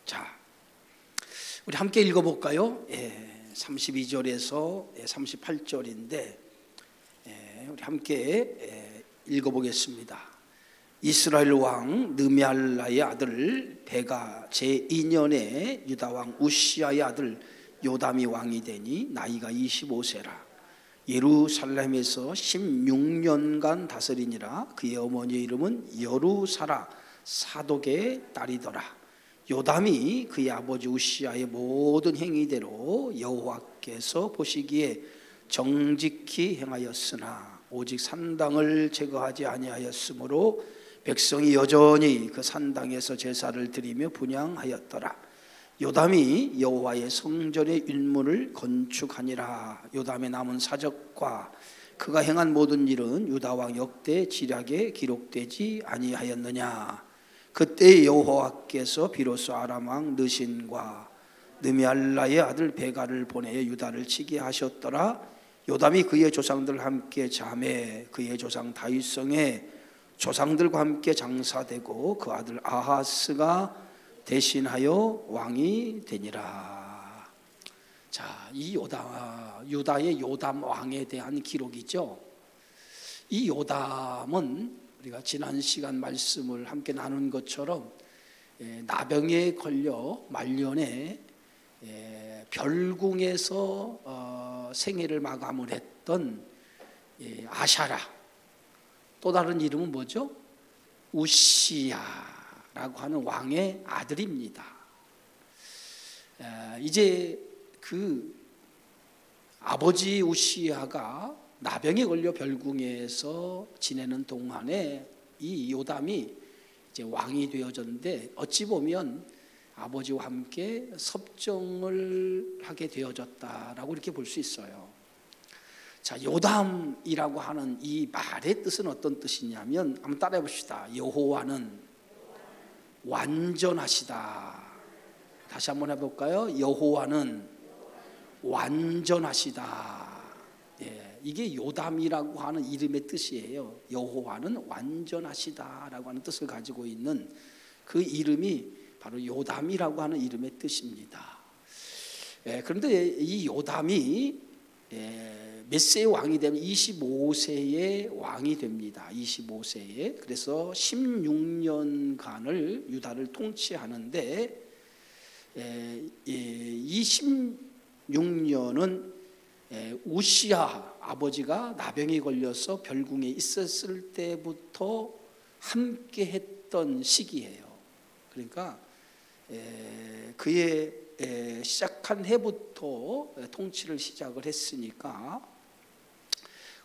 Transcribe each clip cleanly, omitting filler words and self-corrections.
자, 우리 함께 읽어볼까요? 32절에서 38절인데 우리 함께 읽어보겠습니다. 이스라엘 왕 느메알라의 아들 베가 제2년에 유다 왕 우시아의 아들 요담이 왕이 되니 나이가 25세라. 예루살렘에서 16년간 다스리니라. 그의 어머니의 이름은 여루사라 사독의 딸이더라. 요담이 그의 아버지 우시아의 모든 행위대로 여호와께서 보시기에 정직히 행하였으나 오직 산당을 제거하지 아니하였으므로 백성이 여전히 그 산당에서 제사를 드리며 분향하였더라. 요담이 여호와의 성전의 율문을 건축하니라. 요담의 남은 사적과 그가 행한 모든 일은 유다 왕 역대 지략에 기록되지 아니하였느냐. 그때 여호와께서 비로소 아람 왕 느신과 느메알라의 아들 베가를 보내어 유다를 치게 하셨더라. 요담이 그의 조상들과 함께 잠에 그의 조상 다윗성에 조상들과 함께 장사되고 그 아들 아하스가 대신하여 왕이 되니라. 자, 이 유다의 요담 왕에 대한 기록이죠. 이 요담은 우리가 지난 시간 말씀을 함께 나눈 것처럼 나병에 걸려 말년에 별궁에서 생애를 마감을 했던 아샤라, 또 다른 이름은 뭐죠? 우시야라고 하는 왕의 아들입니다. 이제 그 아버지 우시야가 나병에 걸려 별궁에서 지내는 동안에 이 요담이 이제 왕이 되어졌는데, 어찌 보면 아버지와 함께 섭정을 하게 되어졌다라고 이렇게 볼 수 있어요. 자, 요담이라고 하는 이 말의 뜻은 어떤 뜻이냐면, 한번 따라해 봅시다. 여호와는 완전하시다. 다시 한번 해볼까요? 여호와는 완전하시다. 이게 요담이라고 하는 이름의 뜻이에요. 여호와는 완전하시다라고 하는 뜻을 가지고 있는 그 이름이 바로 요담이라고 하는 이름의 뜻입니다. 그런데 이 요담이 몇 세의 왕이 되면 25세의 왕이 됩니다. 25세에. 그래서 16년간을 유다를 통치하는데, 이 16년은 우시야 아버지가 나병에 걸려서 별궁에 있었을 때부터 함께 했던 시기예요. 그러니까 그의 시작한 해부터 통치를 시작을 했으니까,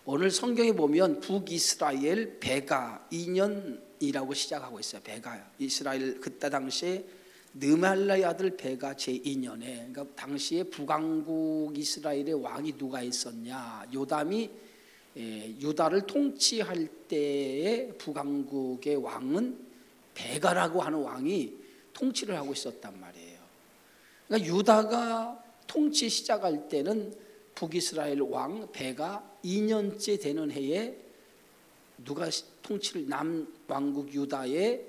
오늘 성경에 보면 북이스라엘 베가 2년이라고 시작하고 있어요. 베가 이스라엘 그때 당시에 느메알라의 아들 베가 제2년에, 그러니까 당시에 북왕국 이스라엘의 왕이 누가 있었냐? 요담이 유다를 통치할 때의 북왕국의 왕은 베가라고 하는 왕이 통치를 하고 있었단 말이에요. 그러니까 유다가 통치 시작할 때는 북이스라엘 왕 베가 2년째 되는 해에 누가 통치를, 남왕국 유다의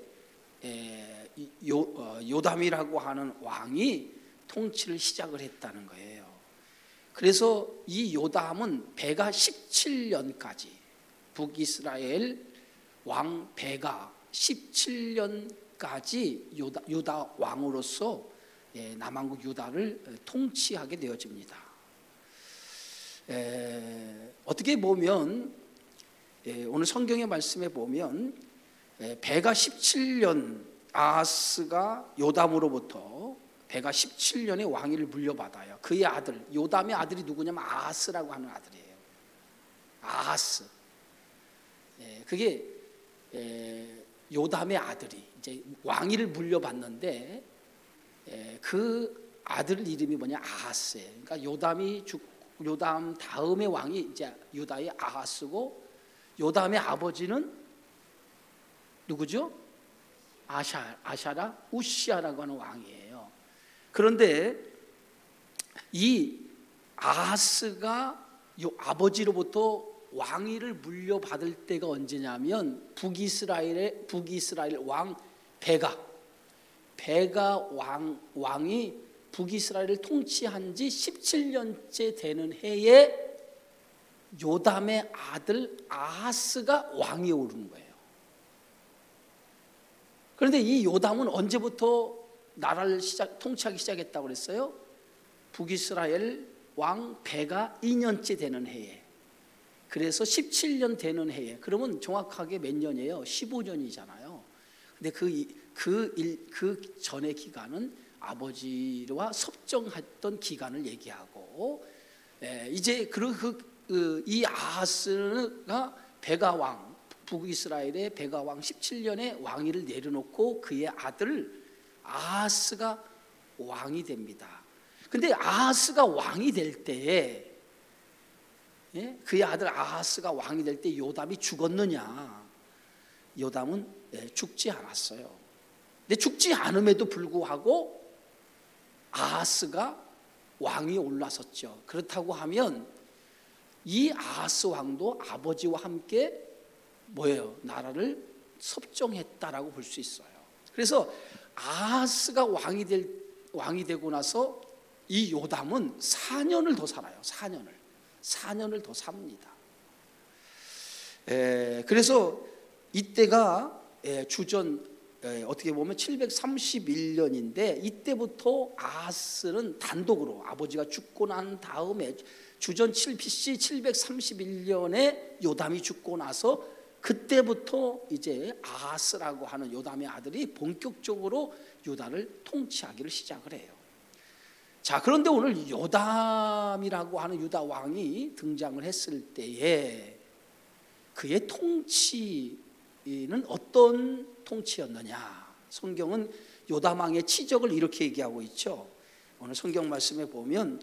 요담이라고 하는 왕이 통치를 시작을 했다는 거예요. 그래서 이 요담은 베가 17년까지, 북이스라엘 왕 베가 17년까지 유다 왕으로서 남왕국 유다를 통치하게 되어집니다. 어떻게 보면 오늘 성경의 말씀에 보면 베가 17년, 아하스가 요담으로부터 베가 17년의 왕위를 물려받아요. 그의 아들, 요담의 아들이 누구냐면 아하스라고 하는 아들이에요. 아하스. 그게 요담의 아들이 이제 왕위를 물려받는데, 그 아들 이름이 뭐냐? 아하스예요. 그러니까 요담 다음의 왕이 이제 유다의 아하스고, 요담의 아버지는 누구죠? 아샤라 우시아라고 하는 왕이에요. 그런데 이 아하스가 아버지로부터 왕위를 물려받을 때가 언제냐면 북이스라엘 왕 베가 베가 왕이 북이스라엘을 통치한 지 17년째 되는 해에 요담의 아들 아하스가 왕위에 오르는 거예요. 그런데 이 요담은 언제부터 나라를 통치하기 시작했다고 그랬어요? 북이스라엘 왕 베가 2년째 되는 해에. 그래서 17년 되는 해에. 그러면 정확하게 몇 년이에요? 15년이잖아요. 근데 그 전의 기간은 아버지와 섭정했던 기간을 얘기하고, 이제 이 아하스가 베가 왕, 북이스라엘의 베가 왕 17년에 왕위를 내려놓고 그의 아들 아하스가 왕이 됩니다. 근데 아하스가 왕이 될 때에, 그의 아들 아하스가 왕이 될 때 요담이 죽었느냐? 요담은 죽지 않았어요. 근데 죽지 않음에도 불구하고 아하스가 왕위에 올라섰죠. 그렇다고 하면 이 아하스 왕도 아버지와 함께 뭐예요? 나라를 섭정했다라고 볼 수 있어요. 그래서 아하스가 왕이 되고 나서 이 요담은 4년을 더 살아요. 4년을 더 삽니다. 그래서 이때가 주전 어떻게 보면 731년인데 이때부터 아하스는 단독으로 아버지가 죽고 난 다음에 주전 BC 731년에 요담이 죽고 나서 그때부터 이제 아하스라고 하는 요담의 아들이 본격적으로 유다를 통치하기를 시작을 해요. 자, 그런데 오늘 요담이라고 하는 유다 왕이 등장을 했을 때에 그의 통치는 어떤 통치였느냐? 성경은 요담 왕의 치적을 이렇게 얘기하고 있죠. 오늘 성경 말씀에 보면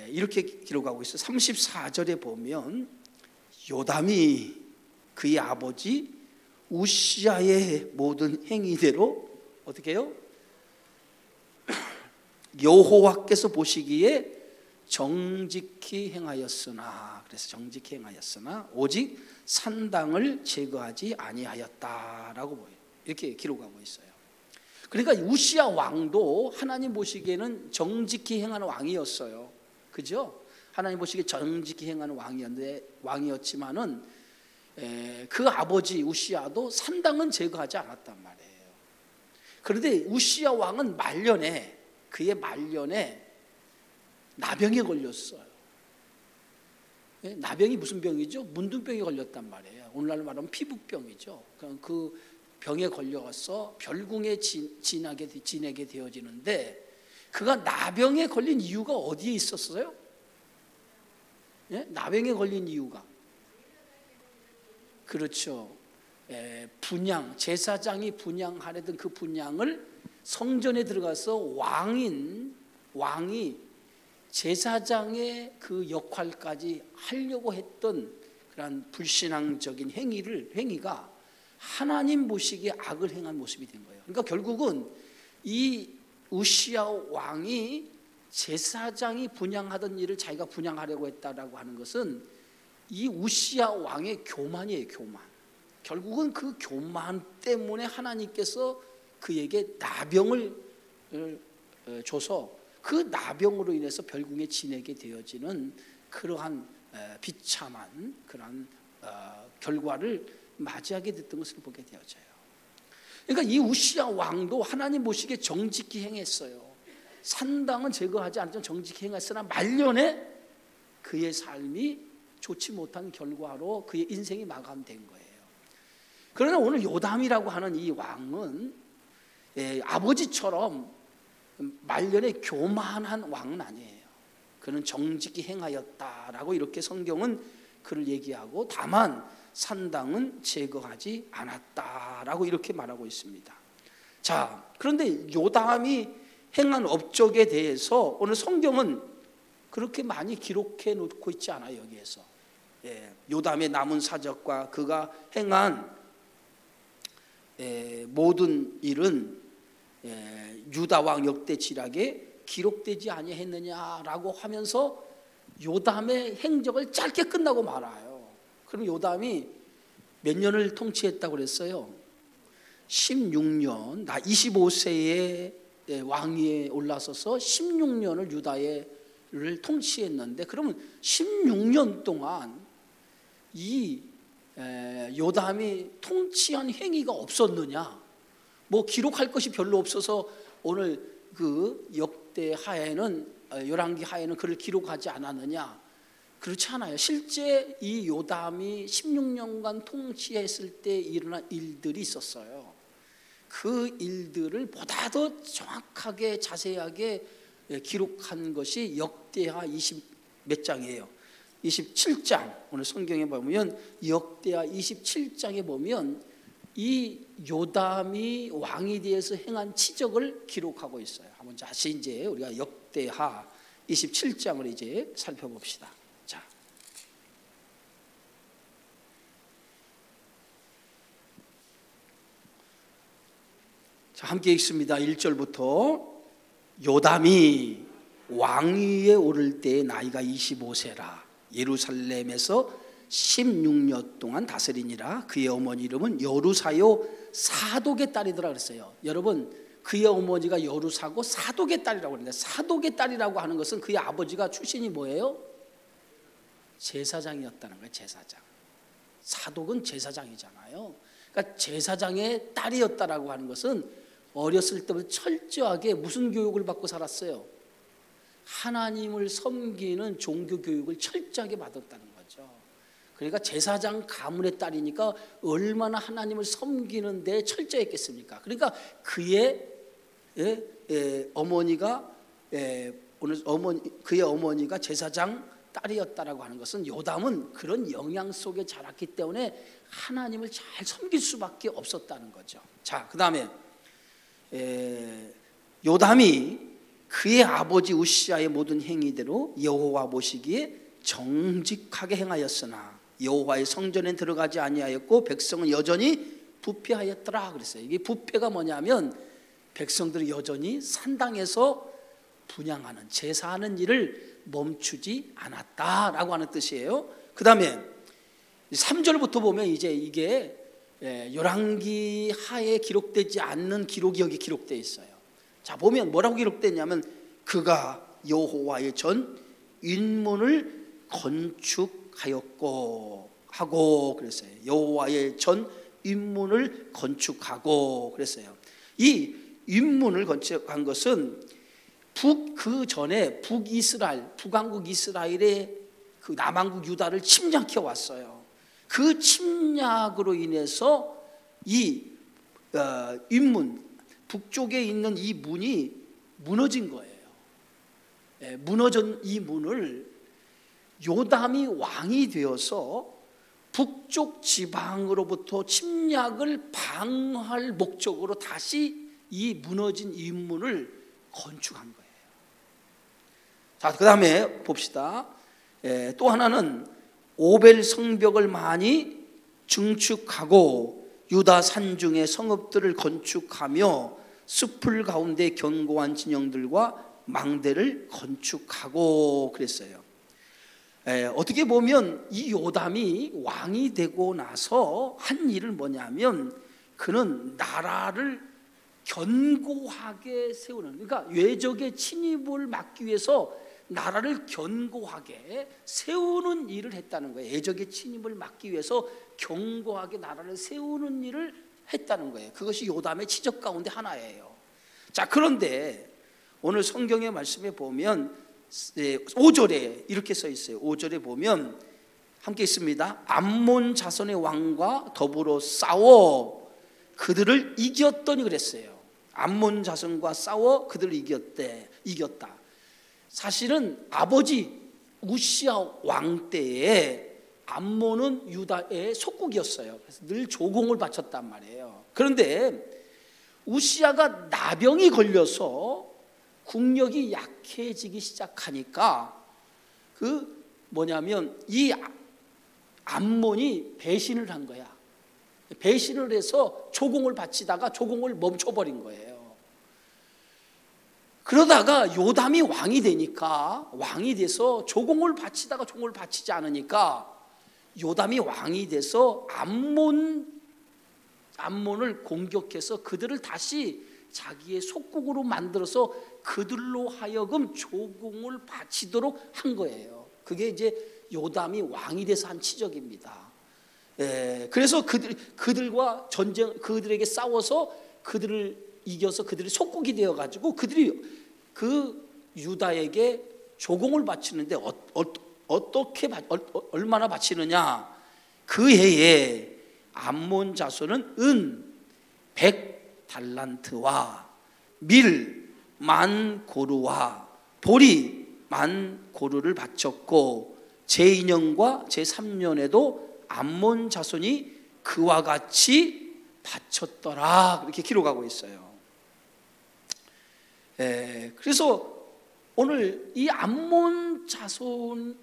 이렇게 기록하고 있어요. 34절에 보면 요담이 그의 아버지 우시아의 모든 행위대로 어떻게 해요? 여호와께서 보시기에 정직히 행하였으나, 그래서 정직히 행하였으나 오직 산당을 제거하지 아니하였다라고 보여요. 이렇게 기록하고 있어요. 그러니까 우시아 왕도 하나님 보시기에는 정직히 행하는 왕이었어요. 그죠? 하나님 보시기에 정직히 행하는 왕이었지만은 그 아버지 우시아도 산당은 제거하지 않았단 말이에요. 그런데 우시아 왕은 그의 말년에 나병에 걸렸어요. 나병이 무슨 병이죠? 문둥병에 걸렸단 말이에요. 오늘날로 말하면 피부병이죠. 그 병에 걸려서 별궁에 지내게 되어지는데 그가 나병에 걸린 이유가 어디에 있었어요? 나병에 걸린 이유가 그렇죠. 분향, 제사장이 분향하려던 그 분향을 성전에 들어가서 왕이 제사장의 그 역할까지 하려고 했던 그런 불신앙적인 행위가 하나님 보시기에 악을 행한 모습이 된 거예요. 그러니까 결국은 이 우시아 왕이 제사장이 분향하던 일을 자기가 분향하려고 했다라고 하는 것은 이 우시아 왕의 교만이에요. 교만. 결국은 그 교만 때문에 하나님께서 그에게 나병을 줘서 그 나병으로 인해서 별궁에 지내게 되어지는 그러한 비참한 그러한 결과를 맞이하게 됐던 것을 보게 되어져요. 그러니까 이 우시아 왕도 하나님 보시기에 정직히 행했어요. 산당은 제거하지 않았지만 정직히 행했으나 말년에 그의 삶이 좋지 못한 결과로 그의 인생이 마감된 거예요. 그러나 오늘 요담이라고 하는 이 왕은 아버지처럼 말년에 교만한 왕은 아니에요. 그는 정직히 행하였다라고 이렇게 성경은 그를 얘기하고 다만 산당은 제거하지 않았다라고 이렇게 말하고 있습니다. 자, 그런데 요담이 행한 업적에 대해서 오늘 성경은 그렇게 많이 기록해 놓고 있지 않아요. 여기에서 요담의 남은 사적과 그가 행한 모든 일은 유다왕 역대지략에 기록되지 아니했느냐라고 하면서 요담의 행적을 짧게 끝나고 말아요. 그럼 요담이 몇 년을 통치했다고 그랬어요? 16년, 나 25세에 왕위에 올라서서 16년을 유다를 통치했는데, 그러면 16년 동안 이 요담이 통치한 행위가 없었느냐? 뭐 기록할 것이 별로 없어서 오늘 그 역대 하에는, 열왕기 하에는 그를 기록하지 않았느냐? 그렇지 않아요. 실제 이 요담이 16년간 통치했을 때 일어난 일들이 있었어요. 그 일들을 보다 더 정확하게 자세하게 기록한 것이 역대하 20 몇 장이에요. 27장, 오늘 성경에 보면 역대하 27장에 보면 이 요담이 왕이 되어서 행한 치적을 기록하고 있어요. 한번 다시 이제 우리가 역대하 27장을 이제 살펴봅시다. 자, 함께 읽습니다. 1절부터 요담이 왕위에 오를 때 나이가 25세라 예루살렘에서 16년 동안 다스리니라. 그의 어머니 이름은 여루사요 사독의 딸이더라 그랬어요. 여러분, 그의 어머니가 여루사고 사독의 딸이라고 하는데, 사독의 딸이라고 하는 것은 그의 아버지가 출신이 뭐예요? 제사장이었다는 거예요. 제사장. 사독은 제사장이잖아요. 그러니까 제사장의 딸이었다라고 하는 것은 어렸을 때부터 철저하게 무슨 교육을 받고 살았어요? 하나님을 섬기는 종교 교육을 철저하게 받았다는 거죠. 그러니까 제사장 가문의 딸이니까 얼마나 하나님을 섬기는 데 철저했겠습니까? 그러니까 그의 어머니가 그의 어머니가 제사장 딸이었다라고 하는 것은 요담은 그런 영향 속에 자랐기 때문에 하나님을 잘 섬길 수밖에 없었다는 거죠. 자, 그다음에 요담이 그의 아버지 우시아의 모든 행위대로 여호와 보시기에 정직하게 행하였으나 여호와의 성전에 들어가지 아니하였고 백성은 여전히 부패하였더라 그랬어요. 이게 부패가 뭐냐면 백성들이 여전히 산당에서 분향하는, 제사하는 일을 멈추지 않았다라고 하는 뜻이에요. 그 다음에 3절부터 보면 이제 이게 열왕기 하에 기록되지 않는 기록이 여기 기록되어 있어요. 자, 보면 뭐라고 기록되냐면 그가 여호와의 전 윗문을 건축하였고 하고 그랬어요. 여호와의 전 윗문을 건축하고 그랬어요. 이 윗문을 건축한 것은 그 전에 북이스라엘, 북왕국 이스라엘의 그 남왕국 유다를 침략해 왔어요. 그 침략으로 인해서 이 윗문, 북쪽에 있는 이 문이 무너진 거예요. 무너진 이 문을 요담이 왕이 되어서 북쪽 지방으로부터 침략을 방어할 목적으로 다시 이 무너진 윗문을 건축한 거예요. 자, 그 다음에 봅시다. 또 하나는 오벨 성벽을 많이 증축하고 유다 산중의 성읍들을 건축하며 숲을 가운데 견고한 진영들과 망대를 건축하고 그랬어요. 어떻게 보면 이 요담이 왕이 되고 나서 한 일은 뭐냐면 그는 나라를 견고하게 세우는, 그러니까 외적의 침입을 막기 위해서 나라를 견고하게 세우는 일을 했다는 거예요. 외적의 침입을 막기 위해서 견고하게 나라를 세우는 일을 했다는 거예요. 그것이 요담의 치적 가운데 하나예요. 자, 그런데 오늘 성경의 말씀에 보면 5절에 이렇게 써 있어요. 5절에 보면 함께 있습니다. 암몬 자손의 왕과 더불어 싸워 그들을 이겼더니 그랬어요. 암몬 자손과 싸워 그들을 이겼다. 사실은 아버지 우시아 왕 때에 암몬은 유다의 속국이었어요. 그래서 늘 조공을 바쳤단 말이에요. 그런데 우시아가 나병이 걸려서 국력이 약해지기 시작하니까 이 암몬이 배신을 한 거야. 배신을 해서 조공을 바치다가 조공을 멈춰버린 거예요. 그러다가 요담이 왕이 되니까, 왕이 돼서 조공을 바치다가 조공을 바치지 않으니까 요담이 왕이 돼서 암몬 암몬을 공격해서 그들을 다시 자기의 속국으로 만들어서 그들로 하여금 조공을 바치도록 한 거예요. 그게 이제 요담이 왕이 돼서 한 치적입니다. 그래서 그들과 그들에게 싸워서 그들을 이겨서 그들이 속국이 되어가지고 그들이 그 유다에게 조공을 바치는데 어떻게 얼마나 바치느냐? 그 해에 암몬 자손은 은 100달란트와 밀 10,000고루와 보리 10,000고루를 바쳤고 제2년과 제3년에도 암몬 자손이 그와 같이 바쳤더라. 이렇게 기록하고 있어요. 그래서 오늘 이 암몬 자손을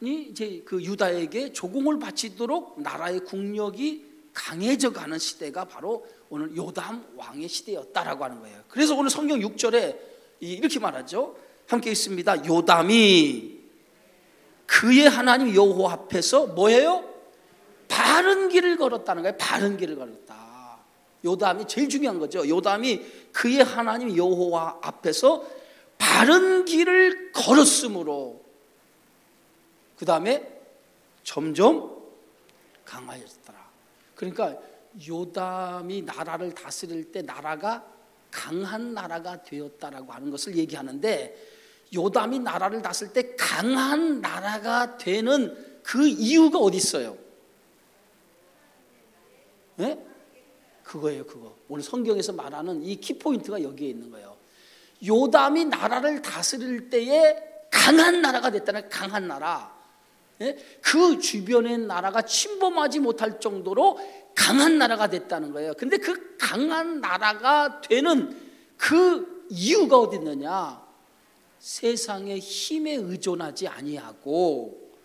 이제 그 유다에게 조공을 바치도록 나라의 국력이 강해져 가는 시대가 바로 오늘 요담 왕의 시대였다라고 하는 거예요. 그래서 오늘 성경 6절에 이렇게 말하죠. 함께 읽습니다. 요담이 그의 하나님 여호와 앞에서 뭐예요? 바른 길을 걸었다는 거예요. 바른 길을 걸었다. 요담이 제일 중요한 거죠. 요담이 그의 하나님 여호와 앞에서 바른 길을 걸었으므로 그 다음에 점점 강하였더라. 그러니까 요담이 나라를 다스릴 때 나라가 강한 나라가 되었다라고 하는 것을 얘기하는데, 요담이 나라를 다스릴 때 강한 나라가 되는 그 이유가 어디 있어요? 네? 그거예요. 그거. 오늘 성경에서 말하는 이 키포인트가 여기에 있는 거예요. 요담이 나라를 다스릴 때에 강한 나라가 됐다는, 강한 나라. 그 주변의 나라가 침범하지 못할 정도로 강한 나라가 됐다는 거예요. 근데 그 강한 나라가 되는 그 이유가 어디 있느냐? 세상의 힘에 의존하지 아니하고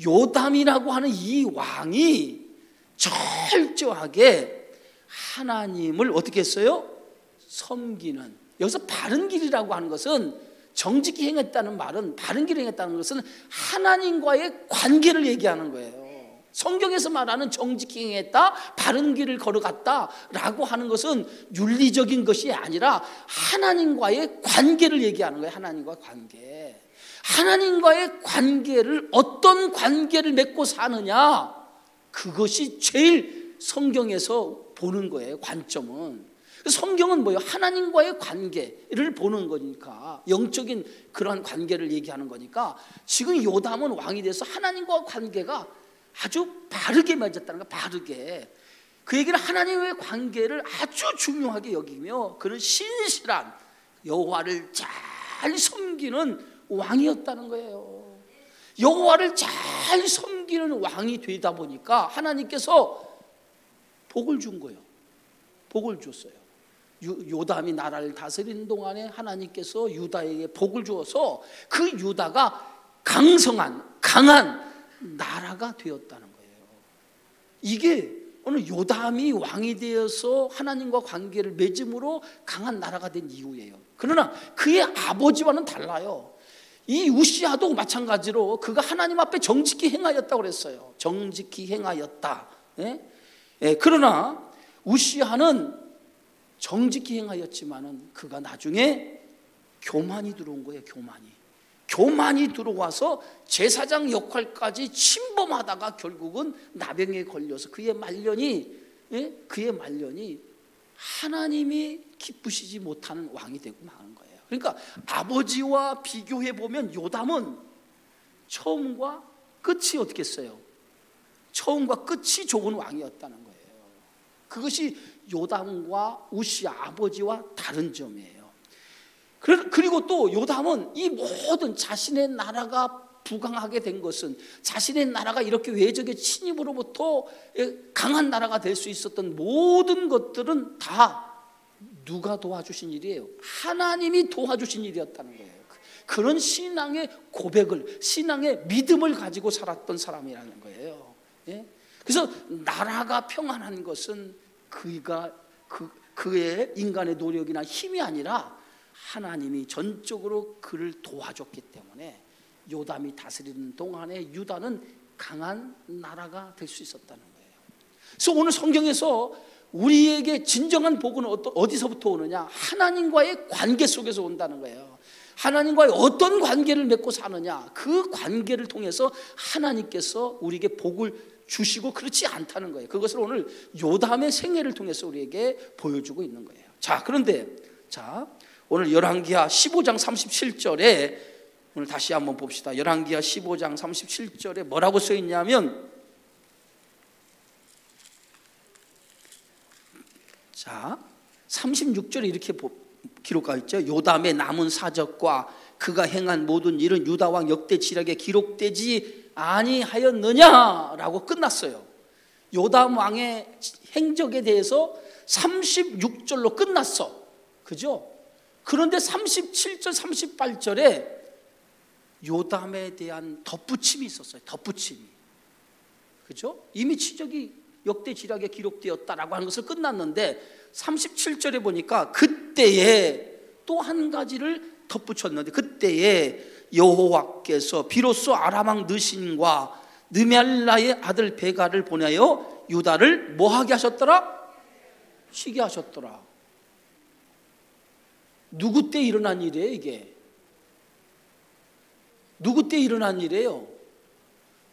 요담이라고 하는 이 왕이 철저하게 하나님을 어떻게 했어요? 섬기는. 여기서 바른 길이라고 하는 것은, 정직히 행했다는 말은, 바른 길을 행했다는 것은 하나님과의 관계를 얘기하는 거예요. 성경에서 말하는 정직히 행했다, 바른 길을 걸어갔다라고 하는 것은 윤리적인 것이 아니라 하나님과의 관계를 얘기하는 거예요. 하나님과의 관계. 하나님과의 관계를, 어떤 관계를 맺고 사느냐, 그것이 제일 성경에서 보는 거예요. 관점은. 성경은 뭐예요? 하나님과의 관계를 보는 거니까, 영적인 그러한 관계를 얘기하는 거니까, 지금 요담은 왕이 돼서 하나님과 관계가 아주 바르게 맺었다는 거예요. 바르게. 그 얘기는 하나님의 관계를 아주 중요하게 여기며 그런 신실한 여호와를 잘 섬기는 왕이었다는 거예요. 여호와를 잘 섬기는 왕이 되다 보니까 하나님께서 복을 준 거예요. 복을 줬어요. 요담이 나라를 다스리는 동안에 하나님께서 유다에게 복을 주어서 그 유다가 강성한, 강한 나라가 되었다는 거예요. 이게 오늘 요담이 왕이 되어서 하나님과 관계를 맺음으로 강한 나라가 된 이유예요. 그러나 그의 아버지와는 달라요. 이 우시아도 마찬가지로 그가 하나님 앞에 정직히 행하였다고 그랬어요. 정직히 행하였다. 그러나 우시아는 정직히 행하였지만은 그가 나중에 교만이 들어온 거예요. 교만이 들어와서 제사장 역할까지 침범하다가 결국은 나병에 걸려서 그의 말년이 하나님이 기쁘시지 못하는 왕이 되고 마는 거예요. 그러니까 아버지와 비교해 보면 요담은 처음과 끝이 어떻게 했어요? 처음과 끝이 좋은 왕이었다는 거예요. 그것이 요담과 우시아 아버지와 다른 점이에요. 그리고 또 요담은 이 모든 자신의 나라가 부강하게 된 것은, 자신의 나라가 이렇게 외적의 침입으로부터 강한 나라가 될 수 있었던 모든 것들은 다 누가 도와주신 일이에요? 하나님이 도와주신 일이었다는 거예요. 그런 신앙의 고백을, 신앙의 믿음을 가지고 살았던 사람이라는 거예요. 그래서 나라가 평안한 것은 그의 인간의 노력이나 힘이 아니라 하나님이 전적으로 그를 도와줬기 때문에 요담이 다스리는 동안에 유다는 강한 나라가 될 수 있었다는 거예요. 그래서 오늘 성경에서 우리에게 진정한 복은 어디서부터 오느냐? 하나님과의 관계 속에서 온다는 거예요. 하나님과의 어떤 관계를 맺고 사느냐, 그 관계를 통해서 하나님께서 우리에게 복을 주시고 그렇지 않다는 거예요. 그것을 오늘 요담의 생애를 통해서 우리에게 보여주고 있는 거예요. 자, 그런데 오늘 열왕기하 15장 37절에 오늘 다시 한번 봅시다. 열왕기하 15장 37절에 뭐라고 써 있냐면, 자, 36절에 이렇게 기록하고 있죠. 요담의 남은 사적과 그가 행한 모든 일은 유다 왕 역대 지략에 기록되지 아니하였느냐라고 끝났어요. 요담 왕의 행적에 대해서 36절로 끝났어. 그죠? 그런데 37절, 38절에 요담에 대한 덧붙임이 있었어요. 덧붙임이. 그죠? 이미 치적이 역대 지략에 기록되었다라고 하는 것을 끝났는데 37절에 보니까 그때에 또 한 가지를 덧붙였는데, 그때에 여호와께서 비로소 아람 왕 느신과 느멜라의 아들 베가를 보내어 유다를 뭐하게 하셨더라? 쉬게 하셨더라. 누구 때 일어난 일이에요 이게? 누구 때 일어난 일이에요?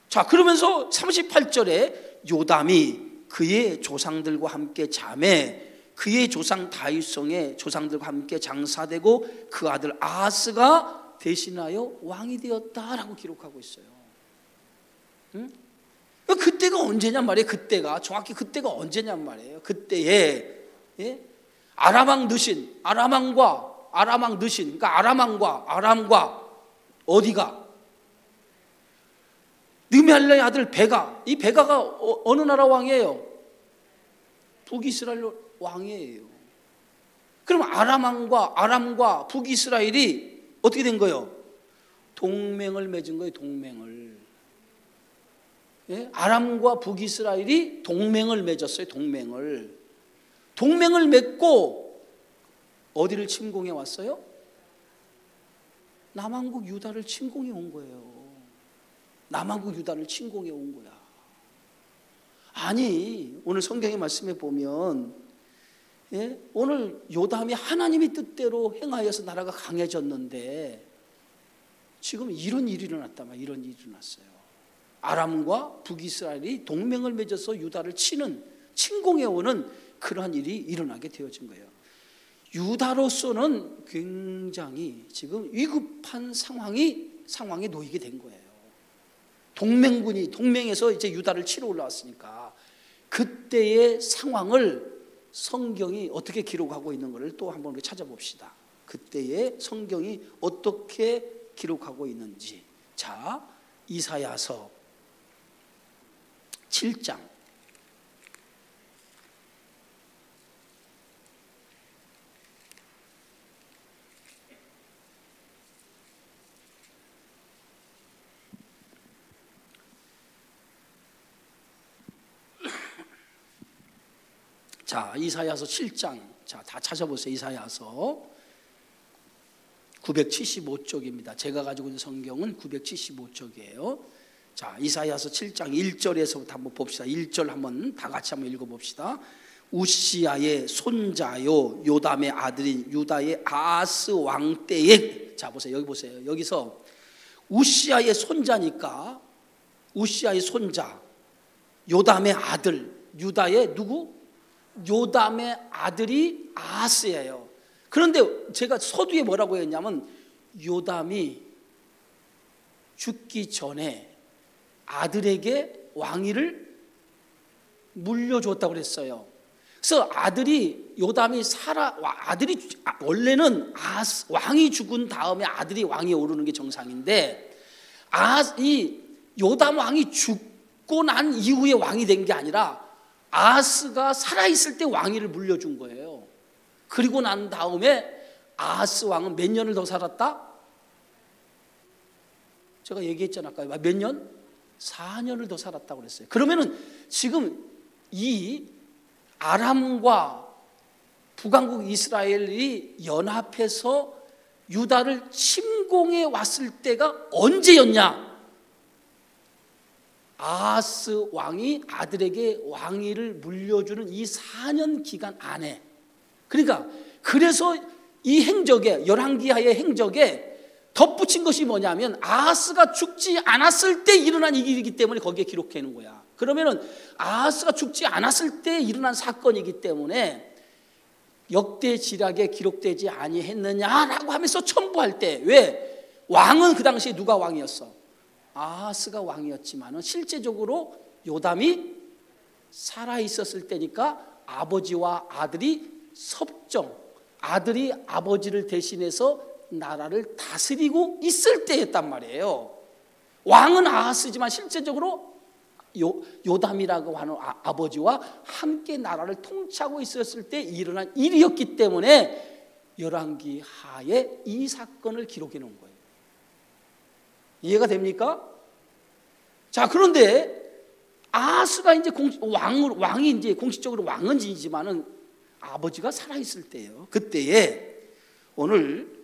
자, 그러면서 38절에 요담이 그의 조상들과 함께 잠에 그의 조상 다윗성의 조상들과 함께 장사되고 그 아들 아하스가 대신하여 왕이 되었다라고 기록하고 있어요. 응? 그때가 언제냔 말이에요. 그때가 정확히 그때가 언제냔 말이에요. 그때에 아람 왕 느신, 아람 왕 느신, 그러니까 아람과 어디가? 느멜라의 아들 베가. 이 베가가 어느 나라 왕이에요? 북이스라엘 왕이에요. 그럼 아람과 북이스라엘이 어떻게 된 거예요? 동맹을 맺은 거예요. 동맹을. 아람과 북이스라엘이 동맹을 맺었어요. 동맹을 맺고 어디를 침공해 왔어요? 남왕국 유다를 침공해 온 거예요. 남왕국 유다를 침공해 온 거야. 아니, 오늘 성경의 말씀에 보면 오늘 요담이 하나님의 뜻대로 행하여서 나라가 강해졌는데 지금 이런 일이 일어났단 말이에요. 이런 일이 일어났어요. 아람과 북이스라엘이 동맹을 맺어서 유다를 침공해오는 그러한 일이 일어나게 되어진 거예요. 유다로서는 굉장히 지금 위급한 상황에 놓이게 된 거예요. 동맹에서 이제 유다를 치러 올라왔으니까 그때의 상황을 성경이 어떻게 기록하고 있는 것을 또 한번 찾아봅시다. 그때의 성경이 어떻게 기록하고 있는지. 자, 이사야서 7장. 자, 이사야서 7장. 자, 다 찾아보세요. 이사야서 975쪽입니다. 제가 가지고 있는 성경은 975쪽이에요. 자, 이사야서 7장 1절에서부터 한번 봅시다. 1절 한번 다 같이 한번 읽어봅시다. 우시야의 손자요 요담의 아들인 유다의 아하스 왕 때에, 자 보세요. 여기 보세요. 여기서 우시야의 손자니까 우시야의 손자 요담의 아들, 유다의 누구? 요담의 아들이 아하스예요. 그런데 제가 서두에 뭐라고 했냐면 요담이 죽기 전에 아들에게 왕위를 물려줬다고 그랬어요. 그래서 원래는 왕이 죽은 다음에 아들이 왕위에 오르는 게 정상인데 이 요담 왕이 죽고 난 이후에 왕이 된 게 아니라 아하스가 살아있을 때 왕위를 물려준 거예요. 그리고 난 다음에 아하스 왕은 몇 년을 더 살았다? 제가 얘기했잖아요. 아까 몇 년? 4년을 더 살았다고 그랬어요. 그러면은 지금 이 아람과 북왕국 이스라엘이 연합해서 유다를 침공해 왔을 때가 언제였냐? 아하스 왕이 아들에게 왕위를 물려주는 이 4년 기간 안에, 그러니까 그래서 이 행적에, 열왕기하의 행적에 덧붙인 것이 뭐냐면 아하스가 죽지 않았을 때 일어난 일이기 때문에 거기에 기록해 놓은 거야. 그러면은 아하스가 죽지 않았을 때 일어난 사건이기 때문에 역대지략에 기록되지 아니했느냐라고 하면서 첨부할 때, 왜? 왕은 그 당시에 누가 왕이었어? 아하스가 왕이었지만은 실제적으로 요담이 살아 있었을 때니까 아버지와 아들이 섭정, 아들이 아버지를 대신해서 나라를 다스리고 있을 때였단 말이에요. 왕은 아하스지만 실제적으로 요담이라고 하는 아버지와 함께 나라를 통치하고 있었을 때 일어난 일이었기 때문에 열왕기 하에 이 사건을 기록해 놓은 거예요. 이해가 됩니까? 자, 그런데 아하스가 이제 왕이 이제 공식적으로 왕은 지지만은 아버지가 살아 있을 때예요. 그때에 오늘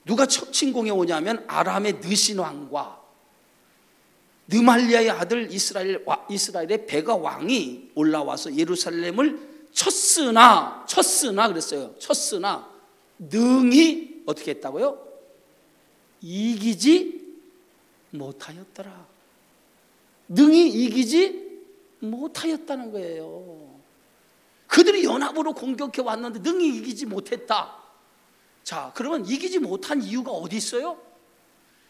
누가 첫 침공해 오냐면 아람의 느신 왕과 느말리아의 아들 이스라엘의 베가 왕이 올라와서 예루살렘을 쳤으나 그랬어요. 쳤으나 능히 어떻게 했다고요? 이기지 못하였더라. 능히 이기지 못하였다는 거예요. 그들이 연합으로 공격해 왔는데 능히 이기지 못했다. 자, 그러면 이기지 못한 이유가 어디 있어요?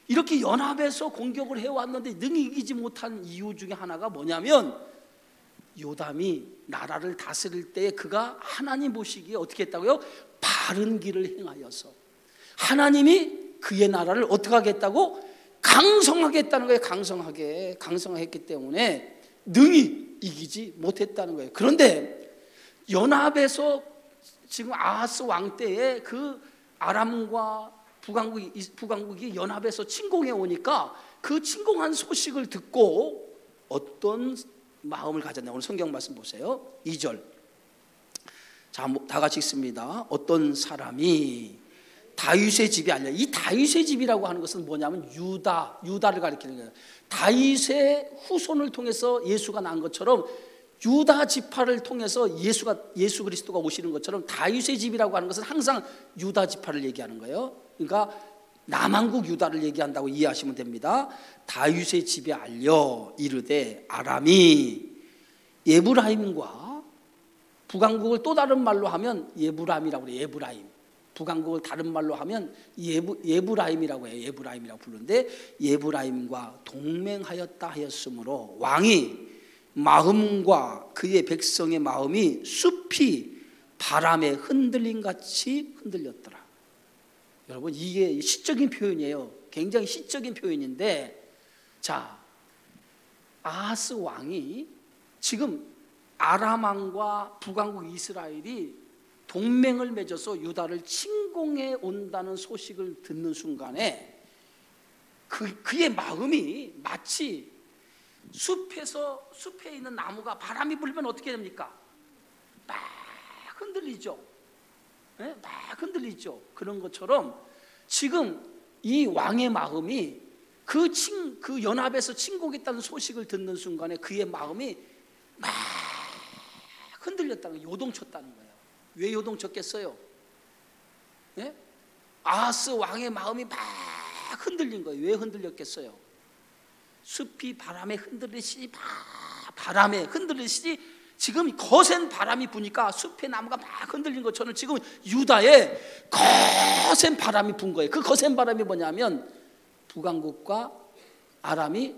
이렇게 연합해서 공격을 해왔는데 능히 이기지 못한 이유 중에 하나가 뭐냐면 요담이 나라를 다스릴 때 그가 하나님 보시기에 어떻게 했다고요? 바른 길을 행하여서 하나님이 그의 나라를 어떻게 하겠다고? 강성하게 했다는 거예요. 강성하게 했기 때문에 능히 이기지 못했다는 거예요. 그런데 연합해서 지금 아하스 왕 때에 그 아람과 북왕국이 연합해서 침공해 오니까 그 침공한 소식을 듣고 어떤 마음을 가졌냐. 오늘 성경 말씀 보세요. 2절. 자, 다 같이 읽습니다. 어떤 사람이 다윗의 집에 알려. 이 다윗의 집이라고 하는 것은 뭐냐면 유다를 가리키는 거예요. 다윗의 후손을 통해서 예수가 난 것처럼 유다 지파를 통해서 예수 그리스도가 오시는 것처럼 다윗의 집이라고 하는 것은 항상 유다 지파를 얘기하는 거예요. 그러니까 남한국 유다를 얘기한다고 이해하시면 됩니다. 다윗의 집에 알려 이르되 아람이 에브라임과 북왕국을 또 다른 말로 하면 예브람이라고 그래요. 예브라임. 북왕국을 다른 말로 하면 예브라임이라고 해요. 예브라임이라고 부르는데 예브라임과 동맹하였다 하였으므로 왕이 마음과 그의 백성의 마음이 숲이 바람에 흔들림 같이 흔들렸더라. 여러분, 이게 시적인 표현이에요. 굉장히 시적인 표현인데, 자, 아하스 왕이 지금 아람 왕과 북왕국 이스라엘이 동맹을 맺어서 유다를 침공해 온다는 소식을 듣는 순간에 그의 마음이 마치 숲에 있는 나무가 바람이 불면 어떻게 됩니까? 막 흔들리죠. 네? 막 흔들리죠. 그런 것처럼 지금 이 왕의 마음이 그 연합에서 침공했다는 소식을 듣는 순간에 그의 마음이 막 흔들렸다는 거예요. 요동쳤다는 거예요. 왜 요동쳤겠어요? 네? 아하스 왕의 마음이 막 흔들린 거예요. 왜 흔들렸겠어요? 숲이 바람에 흔들리시니 바람에 흔들리시니 지금 거센 바람이 부니까 숲의 나무가 막 흔들린 것처럼 지금 유다에 거센 바람이 분 거예요. 그 거센 바람이 뭐냐면 북왕국과 아람이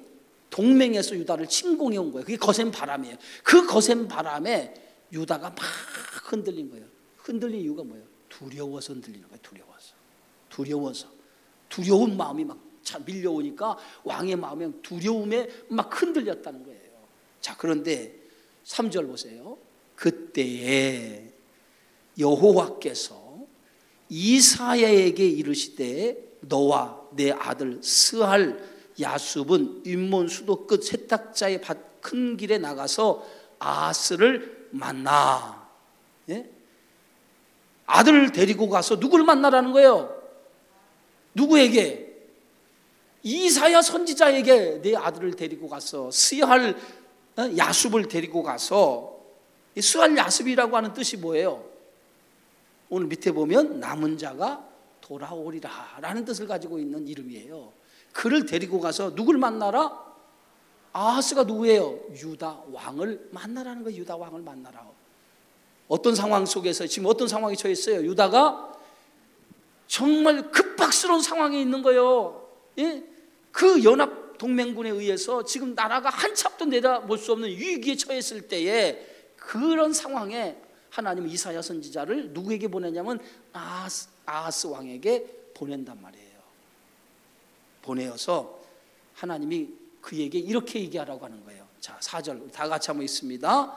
동맹해서 유다를 침공해 온 거예요. 그게 거센 바람이에요. 그 거센 바람에 유다가 막 흔들린 거예요. 흔들린 이유가 뭐예요? 두려워서 흔들리는 거예요. 두려워서 두려운 마음이 막 밀려오니까 왕의 마음이 두려움에 막 흔들렸다는 거예요. 자, 그런데 3절 보세요. 그때에 여호와께서 이사야에게 이르시되 너와 내 아들 스할 야숲은 인몬 수도 끝 세탁자의 밭 큰 길에 나가서 아하스를 만나. 예? 아들을 데리고 가서 누굴 만나라는 거예요? 누구에게? 이사야 선지자에게 내 아들을 데리고 가서 스할 야숲을 데리고 가서, 이 스할 야숲이라고 하는 뜻이 뭐예요? 오늘 밑에 보면 남은 자가 돌아오리라 라는 뜻을 가지고 있는 이름이에요. 그를 데리고 가서 누굴 만나라? 아하스가 누구예요? 유다 왕을 만나라는 거예요. 유다 왕을 만나라. 어떤 상황 속에서 지금 어떤 상황에 처했어요? 유다가 정말 급박스러운 상황에 있는 거예요. 예? 그 연합 동맹군에 의해서 지금 나라가 한참도 내다볼 수 없는 위기에 처했을 때에 그런 상황에 하나님은 이사야 선지자를 누구에게 보내냐면 아하스 왕에게 보낸단 말이에요. 보내어서 하나님이 그에게 이렇게 얘기하라고 하는 거예요. 자, 4절 다 같이 한번 읽습니다.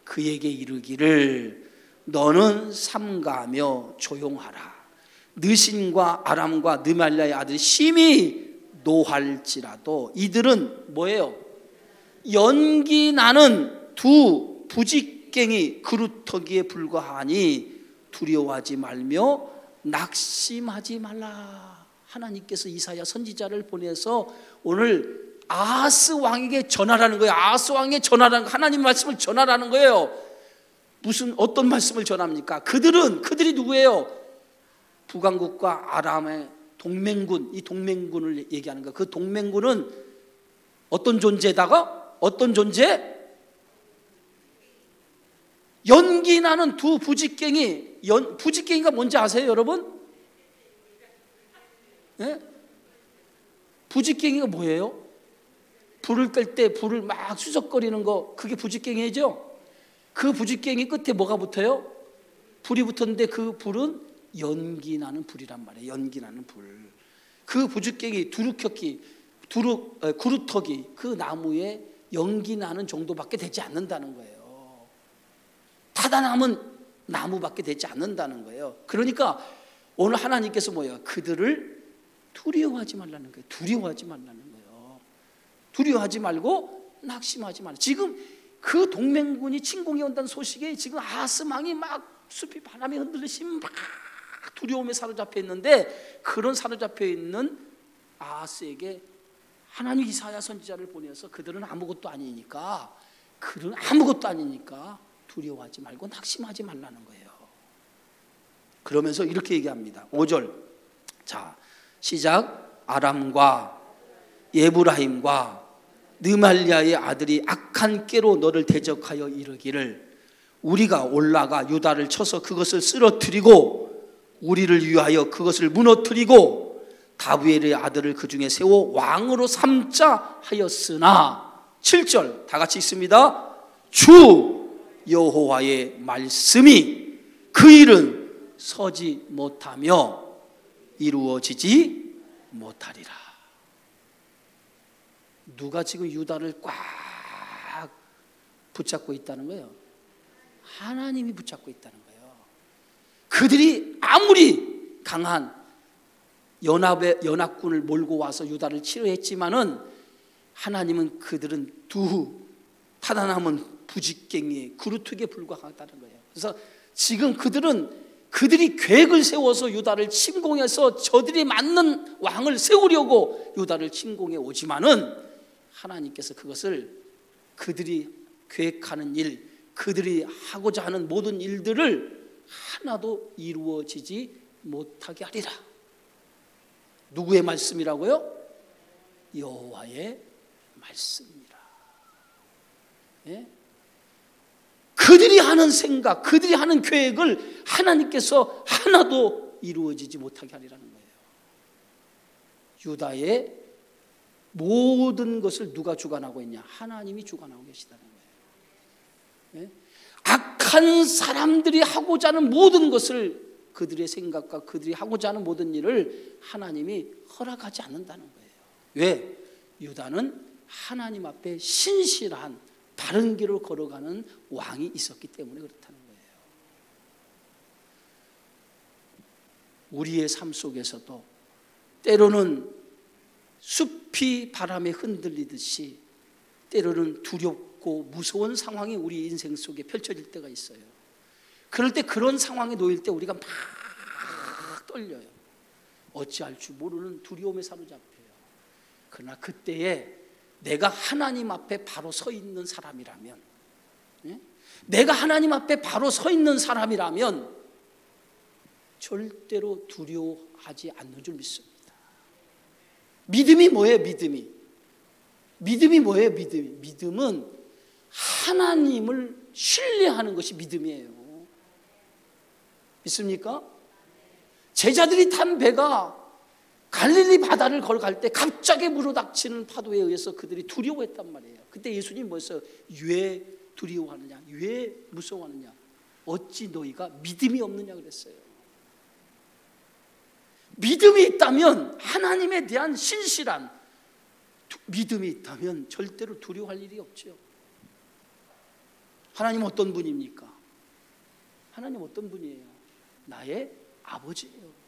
그에게 이르기를 너는 삼가하며 조용하라. 느신과 아람과 느말랴의 아들이 심히 노할지라도 이들은 뭐예요? 연기 나는 두 부직갱이 그루터기에 불과하니 두려워하지 말며 낙심하지 말라. 하나님께서 이사야 선지자를 보내서 오늘 아하스 왕에게 전하라는 거예요. 아하스 왕에게 전하라는, 하나님 말씀을 전하라는 거예요. 어떤 말씀을 전합니까? 그들이 누구예요? 북왕국과 아람의 동맹군, 이 동맹군을 얘기하는 거예요. 그 동맹군은 어떤 존재다가 어떤 존재? 연기 나는 두 부직갱이. 부직갱이가 뭔지 아세요, 여러분? 네? 부직갱이가 뭐예요? 불을 끌 때 불을 막 수석거리는 거, 그게 부직갱이죠. 그 부직갱이 끝에 뭐가 붙어요? 불이 붙었는데 그 불은 연기 나는 불이란 말이에요. 연기 나는 불. 그 부직갱이 구루터기 그 나무에 연기 나는 정도밖에 되지 않는다는 거예요. 타다남은 나무밖에 되지 않는다는 거예요. 그러니까 오늘 하나님께서 뭐예요? 그들을 두려워하지 말라는 거예요. 두려워하지 말라는 거예요. 두려워하지 말고 낙심하지 말라. 지금 그 동맹군이 침공해 온다는 소식에 지금 아하스 왕이 막 숲이 바람에 흔들리시면 막 두려움에 사로잡혀 있는데, 그런 사로잡혀 있는 아하스에게 하나님 이사야 선지자를 보내서 그들은 아무것도 아니니까 두려워하지 말고 낙심하지 말라는 거예요. 그러면서 이렇게 얘기합니다. 5절 자 시작. 아람과 예브라임과 느말랴의 아들이 악한 꾀로 너를 대적하여 이르기를 우리가 올라가 유다를 쳐서 그것을 쓰러뜨리고 우리를 위하여 그것을 무너뜨리고 다브엘의 아들을 그 중에 세워 왕으로 삼자 하였으나 7절 다 같이 있습니다. 주 여호와의 말씀이 그 일은 서지 못하며 이루어지지 못하리라. 누가 지금 유다를 꽉 붙잡고 있다는 거예요? 하나님이 붙잡고 있다는 거예요. 그들이 아무리 강한 연합군을 몰고 와서 유다를 치료했지만은 하나님은 그들은 타다남은 부직갱이 그루터기에 불과하다는 거예요. 그래서 지금 그들이 계획을 세워서 유다를 침공해서 저들이 맞는 왕을 세우려고 유다를 침공해 오지만은 하나님께서 그것을 그들이 계획하는 일, 그들이 하고자 하는 모든 일들을 하나도 이루어지지 못하게 하리라. 누구의 말씀이라고요? 여호와의 말씀이라. 예? 그들이 하는 생각, 그들이 하는 계획을 하나님께서 하나도 이루어지지 못하게 하리라는 거예요. 유다의 모든 것을 누가 주관하고 있냐? 하나님이 주관하고 계시다는 거예요. 예? 악한 사람들이 하고자 하는 모든 것을, 그들의 생각과 그들이 하고자 하는 모든 일을 하나님이 허락하지 않는다는 거예요. 왜? 유다는 하나님 앞에 신실한 바른 길을 걸어가는 왕이 있었기 때문에 그렇다는 거예요. 우리의 삶 속에서도 때로는 숲이 바람에 흔들리듯이 때로는 두렵고 무서운 상황이 우리 인생 속에 펼쳐질 때가 있어요. 그럴 때, 그런 상황에 놓일 때 우리가 막 떨려요. 어찌할 줄 모르는 두려움에 사로잡혀요. 그러나 그때에 내가 하나님 앞에 바로 서 있는 사람이라면, 내가 하나님 앞에 바로 서 있는 사람이라면 절대로 두려워하지 않는 줄 믿습니다. 믿음이 뭐예요? 믿음이 뭐예요? 믿음은 하나님을 신뢰하는 것이 믿음이에요. 믿습니까? 제자들이 탄 배가 갈릴리 바다를 걸어갈 때 갑자기 물어닥치는 파도에 의해서 그들이 두려워했단 말이에요. 그때 예수님이 뭐였어요? 왜 두려워하느냐? 왜 무서워하느냐? 어찌 너희가 믿음이 없느냐 그랬어요. 믿음이 있다면, 하나님에 대한 신실한 믿음이 있다면 절대로 두려워할 일이 없죠. 하나님 어떤 분입니까? 하나님 어떤 분이에요? 나의 아버지예요.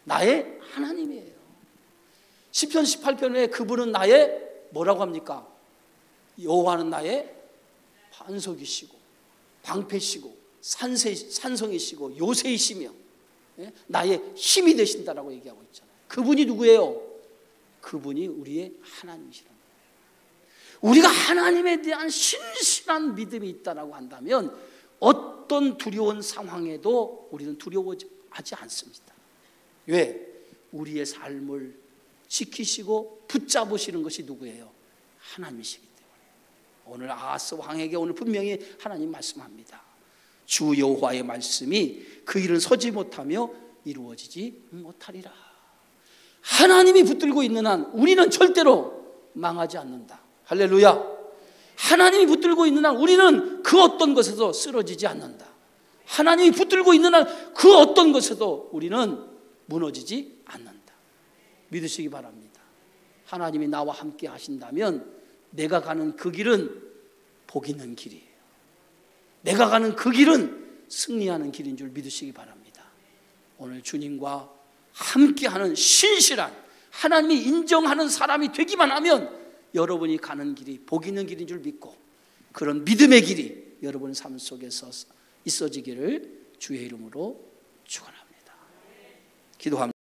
나의 하나님이에요. 시편 18편에 그분은 나의 뭐라고 합니까? 여호와는 나의 반석이시고 방패시고 산성이시고 요새이시며 나의 힘이 되신다라고 얘기하고 있잖아요. 그분이 누구예요? 그분이 우리의 하나님이시라는 거예요. 우리가 하나님에 대한 신실한 믿음이 있다라고 한다면 어떤 두려운 상황에도 우리는 두려워하지 않습니다. 왜? 우리의 삶을 지키시고 붙잡으시는 것이 누구예요? 하나님이시기 때문에. 오늘 아하스 왕에게 오늘 분명히 하나님 말씀합니다. 주 여호와의 말씀이 그 일은 서지 못하며 이루어지지 못하리라. 하나님이 붙들고 있는 한 우리는 절대로 망하지 않는다. 할렐루야. 하나님이 붙들고 있는 한 우리는 그 어떤 것에도 쓰러지지 않는다. 하나님이 붙들고 있는 한 그 어떤 것에도 우리는 무너지지 않는다. 믿으시기 바랍니다. 하나님이 나와 함께 하신다면 내가 가는 그 길은 복 있는 길이에요. 내가 가는 그 길은 승리하는 길인 줄 믿으시기 바랍니다. 오늘 주님과 함께하는 신실한, 하나님이 인정하는 사람이 되기만 하면 여러분이 가는 길이 복 있는 길인 줄 믿고, 그런 믿음의 길이 여러분 삶 속에서 있어지기를 주의 이름으로 축원합니다. 기도합니다.